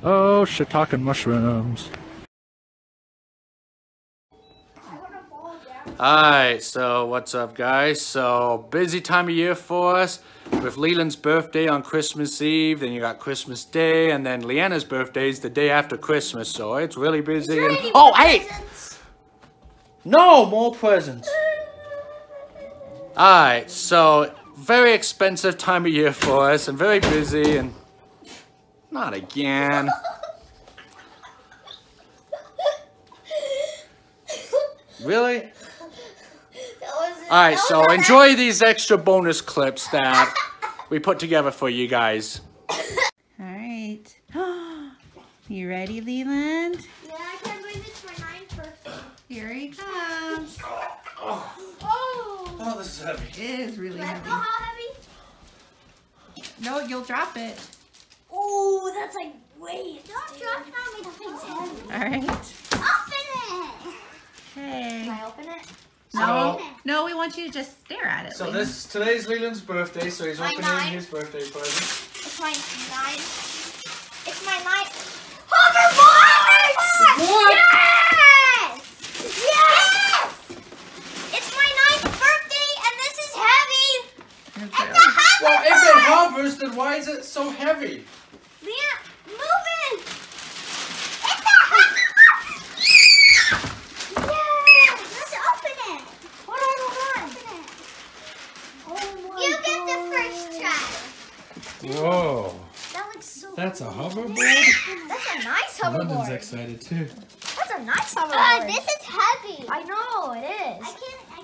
Oh, shiitake mushrooms. Alright, so what's up guys? So busy time of year for us with Leland's birthday on Christmas Eve, then you got Christmas Day, and then Leanna's birthday is the day after Christmas, so it's really busy. Oh, hey! No, more presents. Alright, so very expensive time of year for us and very busy and not again. Really? Alright, so enjoy these extra bonus clips that we put together for you guys. Alright. You ready, Leland? Yeah, I can't believe it's my 9th birthday. Here he comes. Oh, this is heavy. It is really heavy. How heavy? No, you'll drop it. Oh, that's like weight. Don't drop it on me, the thing's heavy. Alright. Open it! Okay. Can I open it? No, we want you to just stare at it. So Leland. today's Leland's birthday, so he's My opening 9th. his birthday present. It's my 9th. It's my 9th. Hoverboard! What? Yes! Yes! It's my 9th birthday and this is heavy. It's a hoverboard! Well, if it hovers, then why is it so heavy? Leanna, move it! It's a hoverboard! Yes! Let's open it. Hold on. Open it. Oh my You get the first try. Whoa. That looks so That's a hoverboard? That's a nice London's hoverboard. excited too. That's a nice hoverboard. This is heavy. I know, it is.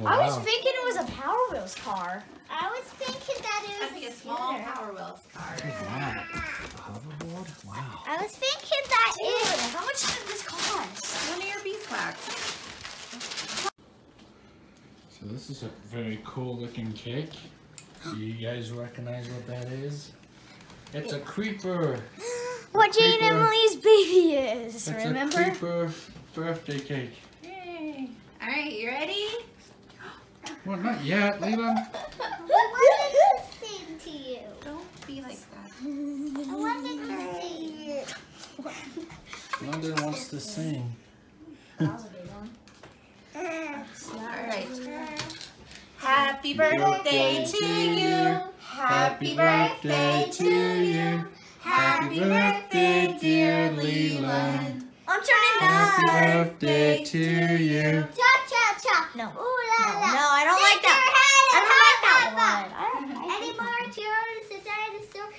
I was Wow. thinking it was a Power Wheels car. I was thinking that it was That'd be a small Power Wheels car. Wow. A hoverboard? Wow. I was thinking that it. How much did this cost? One of your beeswax. So this is a very cool looking cake. Do you guys recognize what that is? It's a creeper. What Jane Creeper. Emily's baby is. It's Remember? a creeper birthday cake. Yay. Alright, you ready? Well, not yet, Leland. I wanted to sing to you. Don't be like that. I wanted to sing. London wants to sing. That was a big one. Alright. Happy birthday to you. Happy birthday to you. Happy birthday, dear Leland. I'm turning Happy 9. birthday to you. Cha cha cha. No. Ooh la la. No, I don't like that. I don't like that one. Any more cheers? The dinosaur.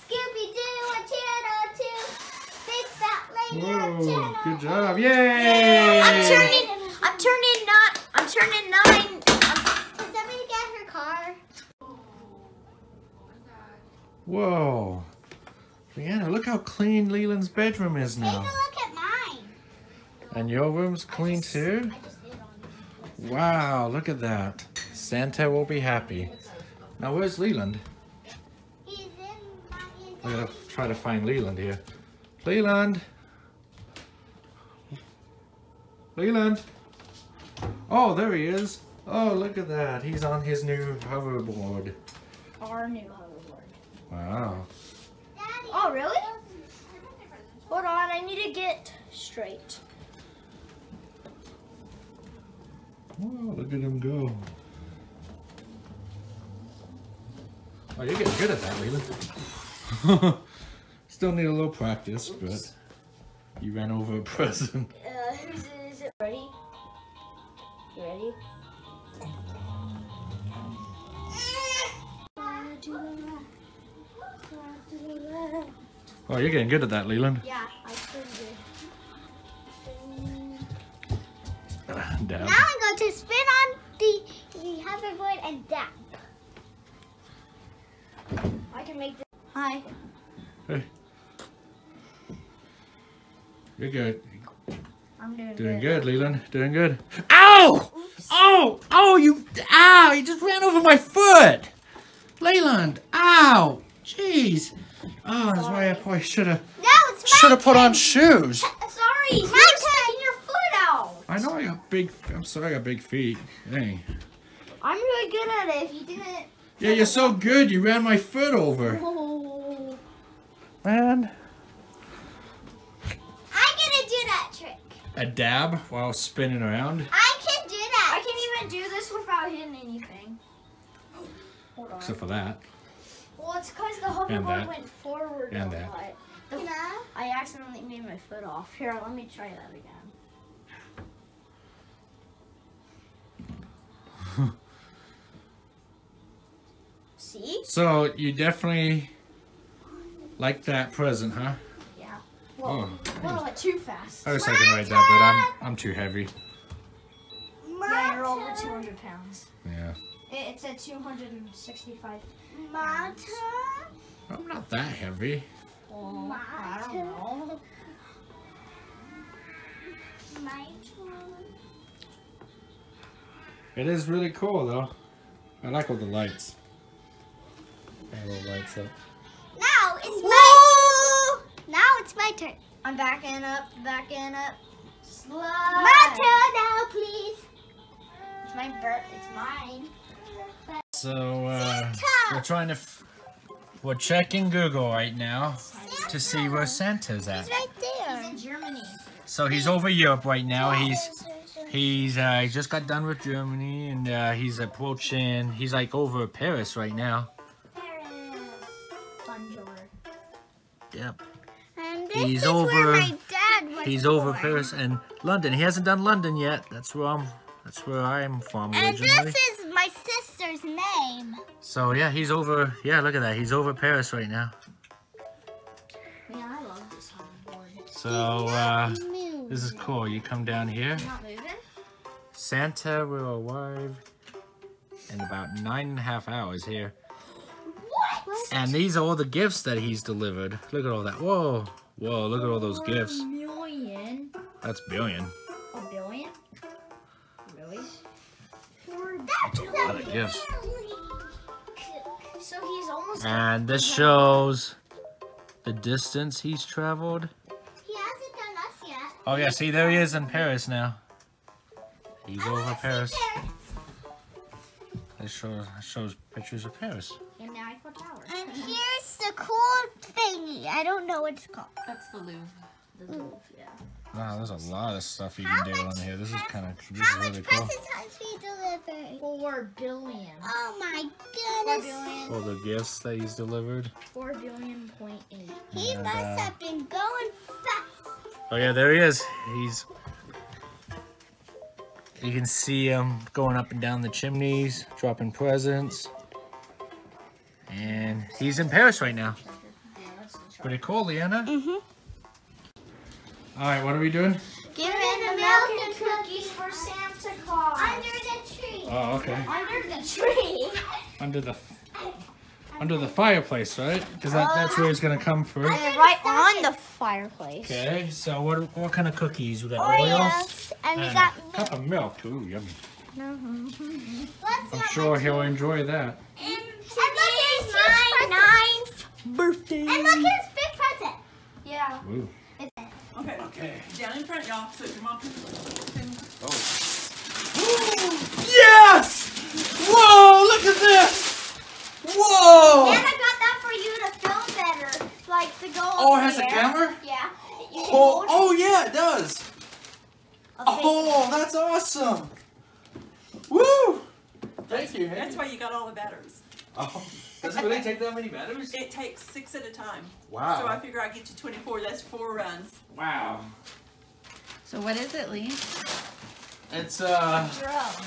Scooby Doo and Channel 2. Big fat lady on Whoa, Channel good 8. job. Yay! I'm turning 9. Did somebody get her car? Whoa. Leanna, look how clean Leland's bedroom is Take a now. look at mine. And your room's clean too? I just did on you. Wow, look at that. Santa will be happy. Now where's Leland? He's in my I gotta try to find Leland here. Leland! Leland! Oh, there he is. Oh, look at that. He's on his new hoverboard. our new hoverboard. Wow. Oh, really? Hold on, I need to get straight. Whoa, look at him go. Oh, you're getting good at that, Leland. Still need a little practice, but you ran over a present. Is it ready? You ready? Oh, you're getting good at that, Leland. Yeah, I pretty good. Down. Now I'm going to spin on the hoverboard and dap. I can make this. Hi. Hey. You're good. I'm Doing good, Leland. Doing good. Ow! Oops. Oh! Oh, you... Ow! You just ran over my foot! Leland! Ow! Jeez! Oh, that's why I probably should have put on shoes. Sorry, you're taking your foot out. I know I got big... I'm sorry I got big feet. Dang. I'm really good at it. If you didn't... Yeah, you're so good. You ran my foot over. Oh. Man. a dab while spinning around. I can do that. I can even do this without hitting anything. Hold on. Except for that. Well, it's because the hoverboard went forward and a that. lot. I accidentally made my foot off. Here, let me try that again. See? So you definitely like that present, huh? Yeah. Well, well, went too fast. I was thinking right that, but I'm too heavy. Yeah, you're over 200 pounds. Yeah. It's at 265. My turn. I'm not that heavy. Well, I don't know. My turn. It is really cool though. I like all the lights. All the lights up. Now it's my turn. Now it's my turn. I'm backing up, Slide. My turn now, please. It's my bird. It's mine. So we're checking Google right now to see where Santa's at. He's right there. He's in Germany. So he's over Europe right now. He just got done with Germany and he's approaching. He's like over Paris right now. Bonjour. Yep. And this He's is over. where my dad was He's over born. Paris and London. He hasn't done London yet. That's where I'm from And originally. this is my sister's name. So yeah, he's over. Yeah, look at that. He's over Paris right now. Yeah, I love this hoverboard. So this is cool. You come down here. Not moving? Santa will arrive in about 9.5 hours here. What? And these are all the gifts that he's delivered. Look at all that. Whoa. Whoa, look at all those gifts. $1 million. That's billion. A billion? Really? That's a lot of gifts. So he's almost. And this shows the distance he's traveled. He hasn't done us yet. Oh yeah, see, there he is in Paris now. He's over Paris. It shows pictures of Paris. And the Eiffel Tower. And here's the cool thingy. I don't know what it's called. That's the Louvre. The Louvre, yeah. Wow, there's a lot of stuff you can do on here. This is How really much cool. presents has he delivered? 4 billion. Oh my 4 goodness. billion. All the gifts that he's delivered. 4 billion.8. He And, must have been going fast. Oh yeah, there he is. You can see him going up and down the chimneys, dropping presents. And he's in Paris right now. Yeah, that's the chart. Pretty cool, Leanna. All right, what are we doing? Give And me the the milk milk and cookies for Santa Claus. under the tree. Oh, okay. Under the tree. Under the fireplace, right? Because that's where he's gonna come first. Right on the fireplace. Okay, so what kind of cookies? We got Oreos Oreos. And we and got a cup of milk. Ooh, yummy. Let's I'm sure he'll enjoy that. And look, here's my 9th Birthday. And look, here's big present. Yeah. Ooh. Okay. Okay. Down in front, y'all, so your mom can. Yes! Whoa! Look at this! Whoa! And I got that for you to film better. Like to go Oh, up it has a there. camera? Yeah. You can Oh, hold oh yeah, it does. a fake- Oh, that's awesome. Woo! Thank you. That's why you got all the batteries. Oh, does it really take that many batteries? It takes 6 at a time. Wow. So I figure I get you 24. That's 4 runs. Wow. So what is it, Lee? It's drone.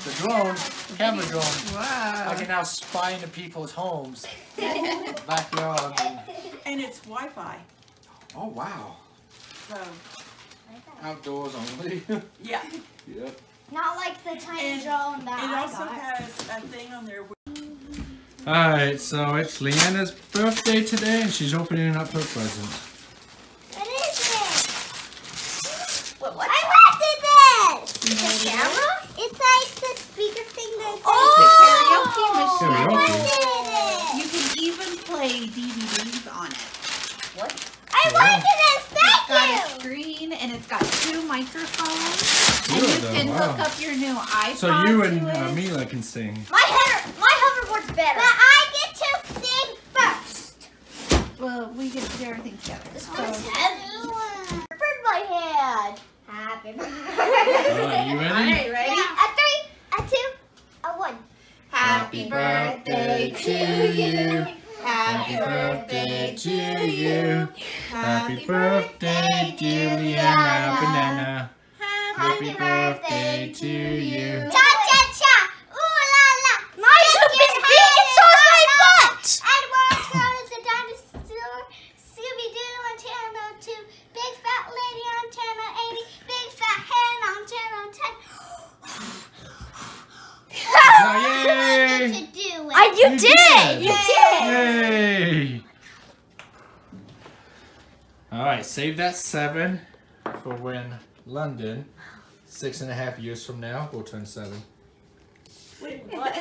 the drone, camera drone. I Wow. can now spy into people's homes, backyard. And it's Wi-Fi. Oh wow. So, Outdoors only. yeah. Yep. Not like the tiny And drone that It I also got. has a thing on there. Alright, so it's Leanna's birthday today and she's opening up her present. What is it? What? I wanted this. It's a camera? It's like the speaker thing that. It's a karaoke I machine. wanted it. You can even play DVDs on it. What? I wanted this. It's got a Thank you. screen and it's got 2 microphones. Two And of you them, can wow. hook up your new iPod So you to and it. Mila can sing. My hoverboard's better. But I get to sing first. Well, we get to do everything together. This So, one's heavy. Bird my head. Happy Happy birthday. Alright, you ready? Alright, ready? A 3, a 2, a 1. Happy birthday to you. Happy birthday to you. Happy birthday, dear Leanna Banana. Happy birthday to you. Cha-cha-cha! Ooh la la! My goodness, bacon sauce my butt! Edward Charles the dinosaur. Scooby-Doo on channel 2. Big fat lady on channel 80. Big fat hen on channel 10. Oh, yay! To do it. You You did! did. You did! Yay! Alright, save that 7 for when London, 6.5 years from now, will turn 7. Wait, what?